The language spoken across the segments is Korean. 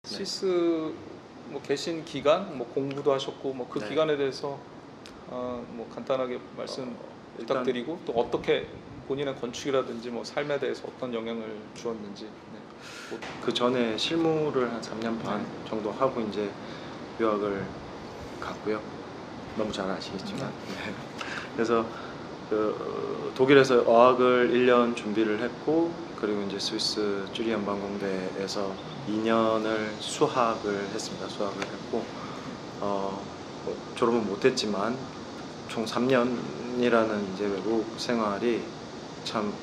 스위스 뭐 계신 기간, 뭐 공부도 하셨고 뭐 그 네. 기간에 대해서 뭐 간단하게 말씀 일단 부탁드리고 또 어떻게 본인의 건축이라든지 뭐 삶에 대해서 어떤 영향을 주었는지. 네. 그 전에 실무를 한 3년 반 정도 하고 이제 유학을 갔고요. 너무 잘 아시겠지만. 네. 그래서 그 독일에서 어학을 1년 준비를 했고, 그리고 이제 스위스 쭈리 연방공대에서 2년을 수학을 했습니다. 수학을 했고 뭐 졸업은 못했지만 총 3년이라는 이제 외국 생활이 참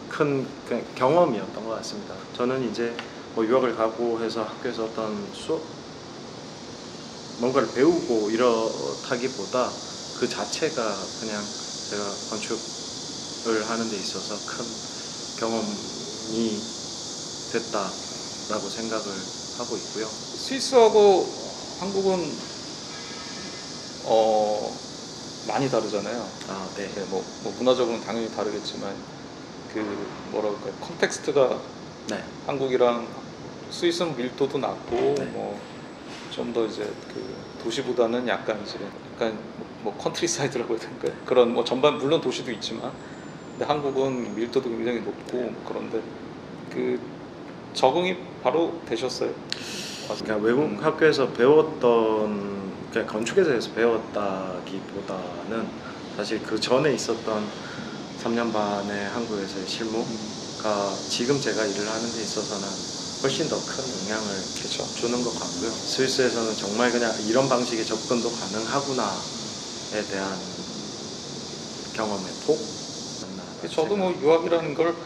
큰 경험이었던 것 같습니다. 저는 이제 뭐 유학을 가고 해서 학교에서 어떤 수업 뭔가를 배우고 이렇다기보다 그 자체가 그냥 제가 건축을 하는 데 있어서 큰 경험이 됐다라고 생각을 하고 있고요. 스위스하고 한국은 많이 다르잖아요. 아, 네. 네, 뭐 문화적으로는 당연히 다르겠지만 그 뭐라 그럴까요? 컨텍스트가 네. 한국이랑 스위스는 밀도도 낮고 네. 뭐 좀 더 이제 그 도시보다는 약간 이제 약간 뭐 컨트리사이드라고 해야 될까요? 그런 뭐 전반 물론 도시도 있지만 근데 한국은 밀도도 굉장히 높고 그런데 그 적응이 바로 되셨어요? 그러니까 외국 학교에서 배웠던 그냥 건축에 대해서 배웠다기보다는 사실 그 전에 있었던 3년 반의 한국에서의 실무가 지금 제가 일을 하는 데 있어서는 훨씬 더 큰 영향을 그렇죠. 주는 것 같고요. 스위스에서는 정말 그냥 이런 방식의 접근도 가능하구나에 대한 경험의 폭. 저도 뭐 유학이라는 걸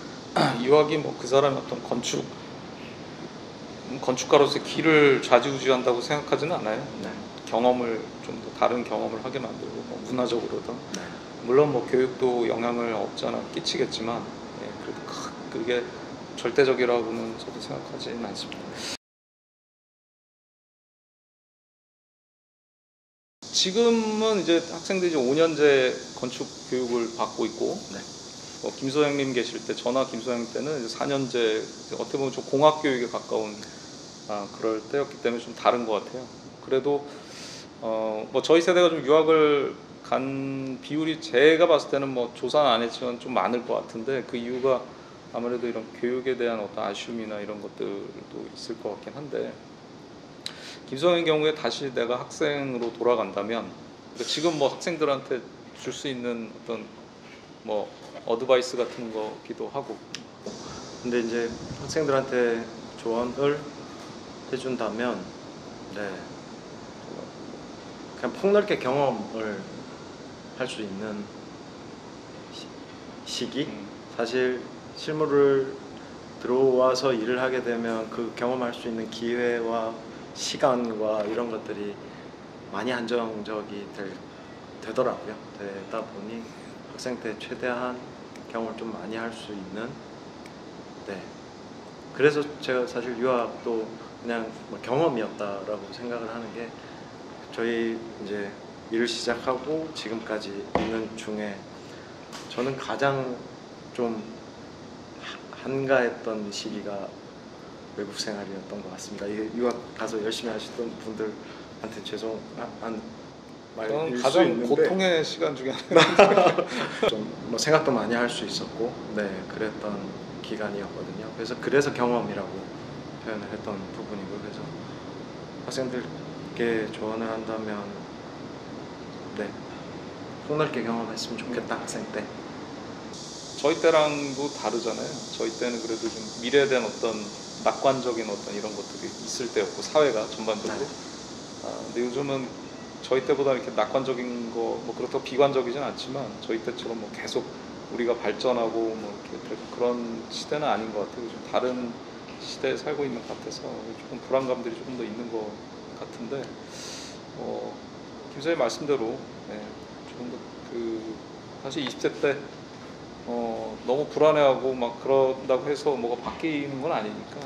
유학이 뭐 그 사람의 어떤 건축가로서의 길을 좌지우지한다고 생각하지는 않아요. 네. 경험을 좀 더 다른 경험을 하게 만들고 뭐 문화적으로든 네. 물론 뭐 교육도 영향을 없지 않아 끼치겠지만 그래도 그게 절대적이라고는 저도 생각하지는 않습니다. 지금은 이제 학생들이 이제 5년제 건축 교육을 받고 있고 네. 김 소장님 계실 때 저나 김 소장님 때는 이제 4년제 어떻게 보면 좀 공학 교육에 가까운 그럴 때였기 때문에 좀 다른 것 같아요. 그래도 뭐 저희 세대가 좀 유학을 간 비율이 제가 봤을 때는 뭐 조사는 안 했지만 좀 많을 것 같은데 그 이유가 아무래도 이런 교육에 대한 어떤 아쉬움이나 이런 것들도 있을 것 같긴 한데 김소영의 경우에 다시 내가 학생으로 돌아간다면 그러니까 지금 뭐 학생들한테 줄 수 있는 어떤 뭐 어드바이스 같은 거기도 하고. 근데 이제 학생들한테 조언을 해준다면, 네, 그냥 폭넓게 경험을 할 수 있는 시기. 사실 실무를 들어와서 일을 하게 되면 그 경험할 수 있는 기회와 시간과 이런 것들이 많이 한정적이 되더라고요. 되다 보니 학생 때 최대한 경험을 좀 많이 할 수 있는. 네. 그래서 제가 사실 유학도 그냥 뭐 경험이었다라고 생각을 하는 게 저희 이제 일을 시작하고 지금까지 있는 중에 저는 가장 좀 한가했던 시기가 외국 생활이었던 것 같습니다. 유학 가서 열심히 하시던 분들한테 죄송한 말일 수 가장 있는데 고통의 시간 중에 하나. 좀 뭐 생각도 많이 할 수 있었고, 네, 그랬던 기간이었거든요. 그래서 경험이라고 표현을 했던 부분이고, 그래서 학생들께 조언을 한다면, 네, 폭넓게 경험했으면 좋겠다. 학생 때. 저희 때랑도 다르잖아요. 저희 때는 그래도 좀 미래에 대한 어떤 낙관적인 어떤 이런 것들이 있을 때였고 사회가 전반적으로. 네. 근데 요즘은 저희 때보다 이렇게 낙관적인 거 뭐 그렇다고 비관적이진 않지만 저희 때처럼 뭐 계속 우리가 발전하고 뭐 이렇게 그런 시대는 아닌 것 같아요. 좀 다른 시대에 살고 있는 것 같아서 조금 불안감들이 조금 더 있는 것 같은데 김 선생님 말씀대로 조금 더 사실 20대 때 너무 불안해하고 막 그런다고 해서 뭐가 바뀌는 건 아니니까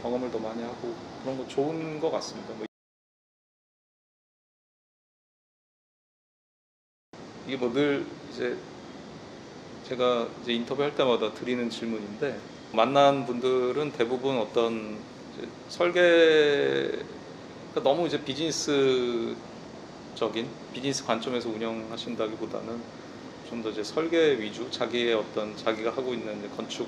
경험을 더 많이 하고 그런 거 좋은 것 같습니다. 이게 뭐 늘 이제 제가 이제 인터뷰할 때마다 드리는 질문인데 만난 분들은 대부분 어떤 이제 설계가 너무 이제 비즈니스 관점에서 운영하신다기보다는 좀 더 이제 설계 위주, 자기의 어떤 자기가 하고 있는 이제 건축에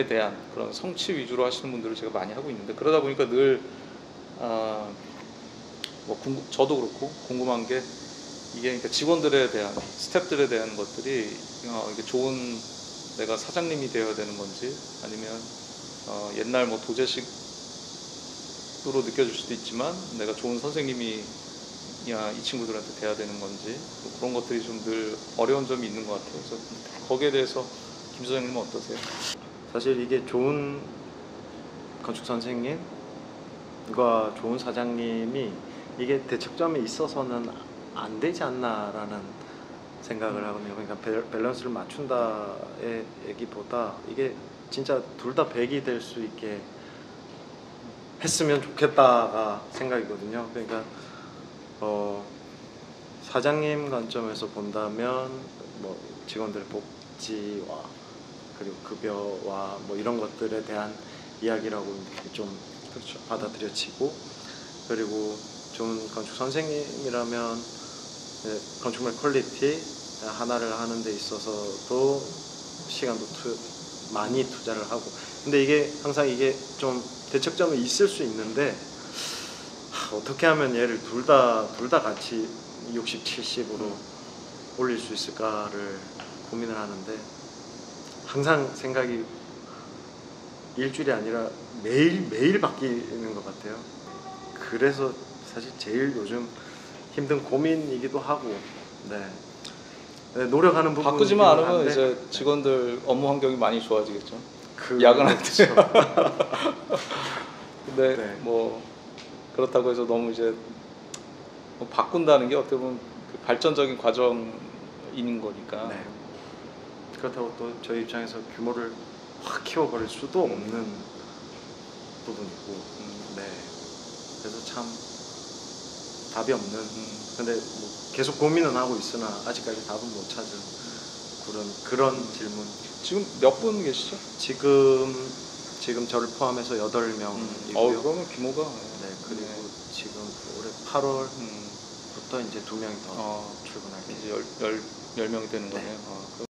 대한 그런 성취 위주로 하시는 분들을 제가 많이 하고 있는데, 그러다 보니까 늘 저도 그렇고 궁금한 게 이게 그러니까 직원들에 대한, 스태프들에 대한 것들이 이게 좋은, 내가 사장님이 되어야 되는 건지 아니면 옛날 뭐 도제식으로 느껴질 수도 있지만 내가 좋은 선생님이 이 친구들한테 돼야 되는 건지, 또 그런 것들이 좀 늘 어려운 점이 있는 것 같아요. 그래서 거기에 대해서 김 소장님은 어떠세요? 사실 이게 좋은 건축 선생님과 좋은 사장님이 이게 대척점에 있어서는 안 되지 않나라는 생각을 하거든요. 그러니까 밸런스를 맞춘다의 얘기보다 이게 진짜 둘 다 100이 될 수 있게 했으면 좋겠다가 생각이거든요. 그러니까 사장님 관점에서 본다면 뭐 직원들의 복지와 그리고 급여와 뭐 이런 것들에 대한 이야기라고 이렇게 좀 그렇죠. 받아들여지고, 그리고 좋은 건축 선생님이라면 건축물 퀄리티 하나를 하는 데 있어서도 시간도 많이 투자를 하고, 근데 이게 항상 이게 좀 대척점이 있을 수 있는데 어떻게 하면 얘를 둘 다 같이 60, 70으로 올릴 수 있을까를 고민을 하는데, 항상 생각이 일주일이 아니라 매일 바뀌는 것 같아요. 그래서 사실 제일 요즘 힘든 고민이기도 하고, 네, 노력하는 부분 바꾸지만 않으면 이제 직원들 업무 환경이 많이 좋아지겠죠. 야근할 때. 근데 네. 뭐 그렇다고 해서 너무 이제 뭐 바꾼다는 게 어떻게 보면 그 발전적인 과정인 거니까. 네. 그렇다고 또 저희 입장에서 규모를 확 키워버릴 수도 없는 부분이고, 네. 그래서 참 답이 없는. 근데 뭐 계속 고민은 하고 있으나 아직까지 답은 못 찾은 그런 질문. 지금 몇 분 계시죠? 지금 저를 포함해서 8명이고요. 그러면 규모가. 네. 그리고 지금 올해 8월부터 이제 2명이 더 출근할 이제 10명이 되는 거네요.